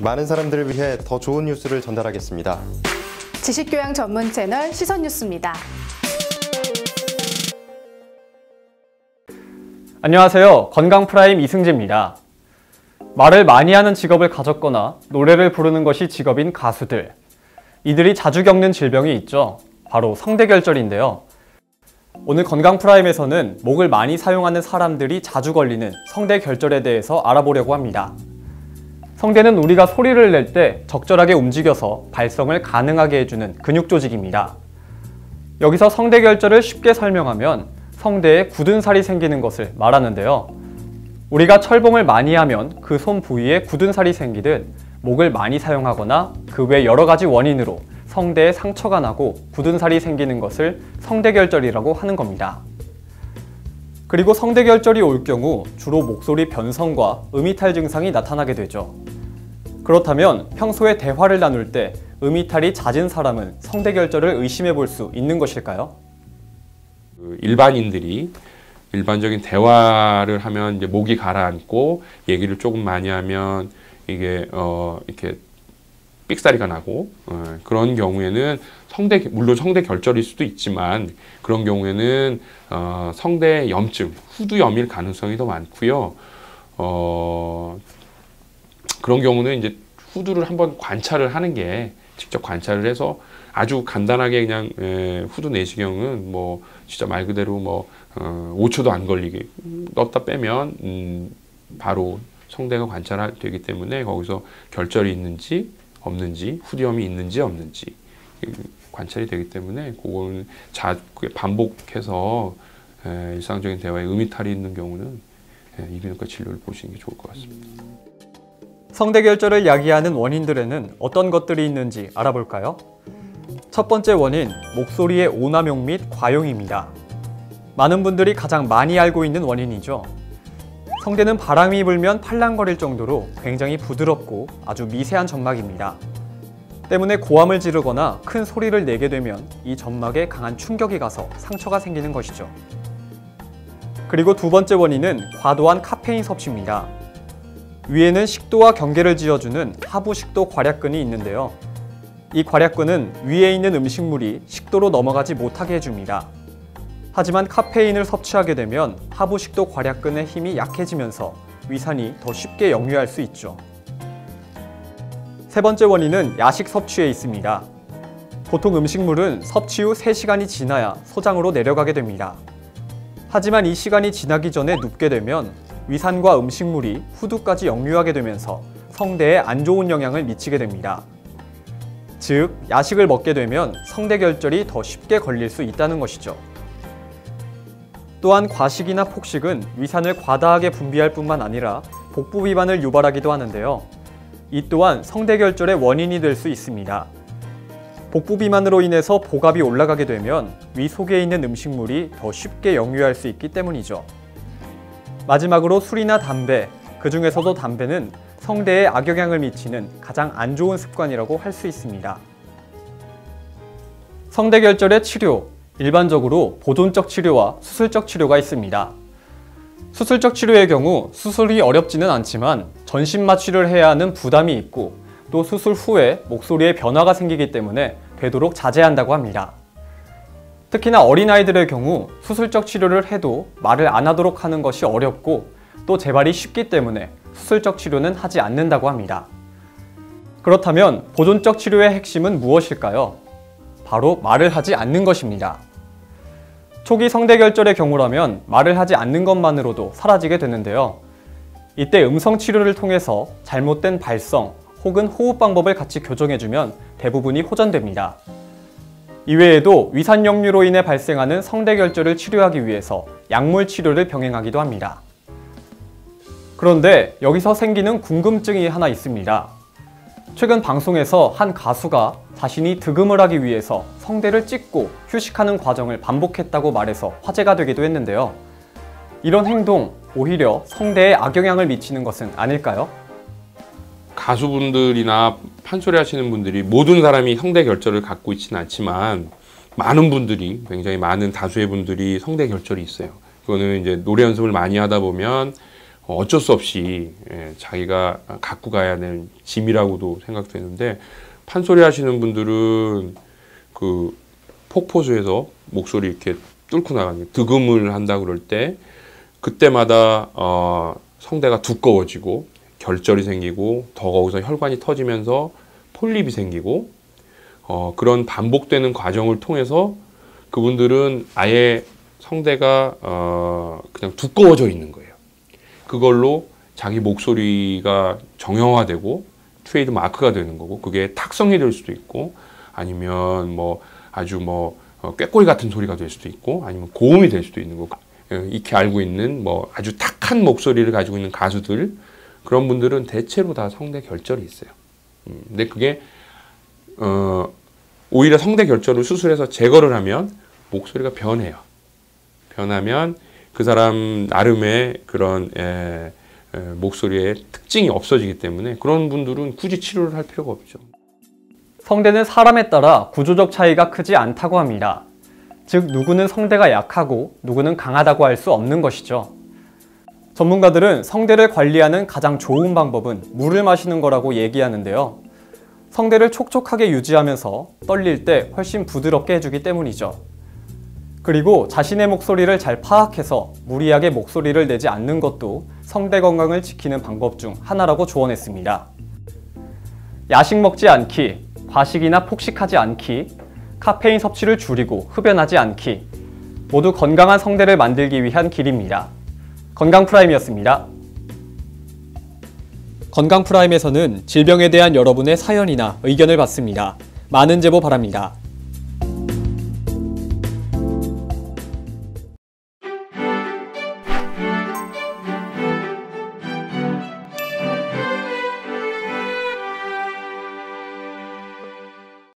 많은 사람들을 위해 더 좋은 뉴스를 전달하겠습니다. 지식교양 전문 채널 시선뉴스입니다. 안녕하세요. 건강프라임 이승재입니다. 말을 많이 하는 직업을 가졌거나 노래를 부르는 것이 직업인 가수들. 이들이 자주 겪는 질병이 있죠. 바로 성대결절인데요. 오늘 건강프라임에서는 목을 많이 사용하는 사람들이 자주 걸리는 성대결절에 대해서 알아보려고 합니다. 성대는 우리가 소리를 낼 때 적절하게 움직여서 발성을 가능하게 해주는 근육 조직입니다. 여기서 성대결절을 쉽게 설명하면 성대에 굳은 살이 생기는 것을 말하는데요. 우리가 철봉을 많이 하면 그 손 부위에 굳은 살이 생기듯 목을 많이 사용하거나 그 외 여러 가지 원인으로 성대에 상처가 나고 굳은 살이 생기는 것을 성대결절이라고 하는 겁니다. 그리고 성대결절이 올 경우 주로 목소리 변성과 음이탈 증상이 나타나게 되죠. 그렇다면 평소에 대화를 나눌 때 음이탈이 잦은 사람은 성대결절을 의심해 볼 수 있는 것일까요? 일반인들이 일반적인 대화를 하면 이제 목이 가라앉고 얘기를 조금 많이 하면 이게 이렇게 삑사리가 나고 그런 경우에는 물론 성대결절일 수도 있지만 그런 경우에는 성대 염증, 후두염일 가능성이 더 많고요. 그런 경우는 이제 후두를 한번 관찰을 하는 게 직접 관찰을 해서 아주 간단하게 그냥 후두 내시경은 뭐 진짜 말 그대로 뭐 5초도 안 걸리게 넣었다 빼면 바로 성대가 관찰되기 때문에 거기서 결절이 있는지 없는지 후두염이 있는지 없는지 관찰이 되기 때문에 그거는 반복해서 일상적인 대화에 음이탈이 있는 경우는 이비인후과 진료를 보시는 게 좋을 것 같습니다. 성대결절을 야기하는 원인들에는 어떤 것들이 있는지 알아볼까요? 첫 번째 원인, 목소리의 오남용 및 과용입니다. 많은 분들이 가장 많이 알고 있는 원인이죠. 성대는 바람이 불면 팔랑거릴 정도로 굉장히 부드럽고 아주 미세한 점막입니다. 때문에 고함을 지르거나 큰 소리를 내게 되면 이 점막에 강한 충격이 가서 상처가 생기는 것이죠. 그리고 두 번째 원인은 과도한 카페인 섭취입니다. 위에는 식도와 경계를 지어주는 하부식도 괄약근이 있는데요. 이 괄약근은 위에 있는 음식물이 식도로 넘어가지 못하게 해줍니다. 하지만 카페인을 섭취하게 되면 하부식도 괄약근의 힘이 약해지면서 위산이 더 쉽게 역류할 수 있죠. 세 번째 원인은 야식 섭취에 있습니다. 보통 음식물은 섭취 후 3시간이 지나야 소장으로 내려가게 됩니다. 하지만 이 시간이 지나기 전에 눕게 되면 위산과 음식물이 후두까지 역류하게 되면서 성대에 안 좋은 영향을 미치게 됩니다. 즉, 야식을 먹게 되면 성대결절이 더 쉽게 걸릴 수 있다는 것이죠. 또한 과식이나 폭식은 위산을 과다하게 분비할 뿐만 아니라 복부 비만을 유발하기도 하는데요. 이 또한 성대결절의 원인이 될 수 있습니다. 복부 비만으로 인해서 복압이 올라가게 되면 위 속에 있는 음식물이 더 쉽게 역류할 수 있기 때문이죠. 마지막으로 술이나 담배, 그 중에서도 담배는 성대에 악영향을 미치는 가장 안 좋은 습관이라고 할 수 있습니다. 성대결절의 치료, 일반적으로 보존적 치료와 수술적 치료가 있습니다. 수술적 치료의 경우 수술이 어렵지는 않지만 전신 마취를 해야 하는 부담이 있고 또 수술 후에 목소리에 변화가 생기기 때문에 되도록 자제한다고 합니다. 특히나 어린아이들의 경우 수술적 치료를 해도 말을 안 하도록 하는 것이 어렵고 또 재발이 쉽기 때문에 수술적 치료는 하지 않는다고 합니다. 그렇다면 보존적 치료의 핵심은 무엇일까요? 바로 말을 하지 않는 것입니다. 초기 성대결절의 경우라면 말을 하지 않는 것만으로도 사라지게 되는데요. 이때 음성 치료를 통해서 잘못된 발성 혹은 호흡 방법을 같이 교정해주면 대부분이 호전됩니다. 이외에도 위산 역류로 인해 발생하는 성대결절을 치료하기 위해서 약물 치료를 병행하기도 합니다. 그런데 여기서 생기는 궁금증이 하나 있습니다. 최근 방송에서 한 가수가 자신이 득음을 하기 위해서 성대를 찢고 휴식하는 과정을 반복했다고 말해서 화제가 되기도 했는데요. 이런 행동, 오히려 성대에 악영향을 미치는 것은 아닐까요? 가수분들이나 판소리 하시는 분들이 모든 사람이 성대결절을 갖고 있지는 않지만 많은 분들이, 굉장히 많은 다수의 분들이 성대결절이 있어요. 그거는 이제 노래 연습을 많이 하다 보면 어쩔 수 없이 자기가 갖고 가야 되는 짐이라고도 생각되는데, 판소리 하시는 분들은 그 폭포수에서 목소리 이렇게 뚫고 나가는 득음을 한다 그럴 때 그때마다 성대가 두꺼워지고 결절이 생기고 더 거기서 혈관이 터지면서 폴립이 생기고 그런 반복되는 과정을 통해서 그분들은 아예 성대가 그냥 두꺼워져 있는 거예요. 그걸로 자기 목소리가 정형화되고 트레이드 마크가 되는 거고, 그게 탁성이 될 수도 있고, 아니면 뭐 아주 뭐 꾀꼬리 같은 소리가 될 수도 있고, 아니면 고음이 될 수도 있는 거고, 익히 알고 있는 뭐 아주 탁한 목소리를 가지고 있는 가수들, 그런 분들은 대체로 다 성대 결절이 있어요. 근데 그게 오히려 성대 결절을 수술해서 제거를 하면 목소리가 변해요. 변하면 그 사람 나름의 그런 목소리의 특징이 없어지기 때문에 그런 분들은 굳이 치료를 할 필요가 없죠. 성대는 사람에 따라 구조적 차이가 크지 않다고 합니다. 즉, 누구는 성대가 약하고 누구는 강하다고 할 수 없는 것이죠. 전문가들은 성대를 관리하는 가장 좋은 방법은 물을 마시는 거라고 얘기하는데요. 성대를 촉촉하게 유지하면서 떨릴 때 훨씬 부드럽게 해주기 때문이죠. 그리고 자신의 목소리를 잘 파악해서 무리하게 목소리를 내지 않는 것도 성대 건강을 지키는 방법 중 하나라고 조언했습니다. 야식 먹지 않기, 과식이나 폭식하지 않기, 카페인 섭취를 줄이고 흡연하지 않기, 모두 건강한 성대를 만들기 위한 길입니다. 건강프라임이었습니다. 건강프라임에서는 질병에 대한 여러분의 사연이나 의견을 받습니다. 많은 제보 바랍니다.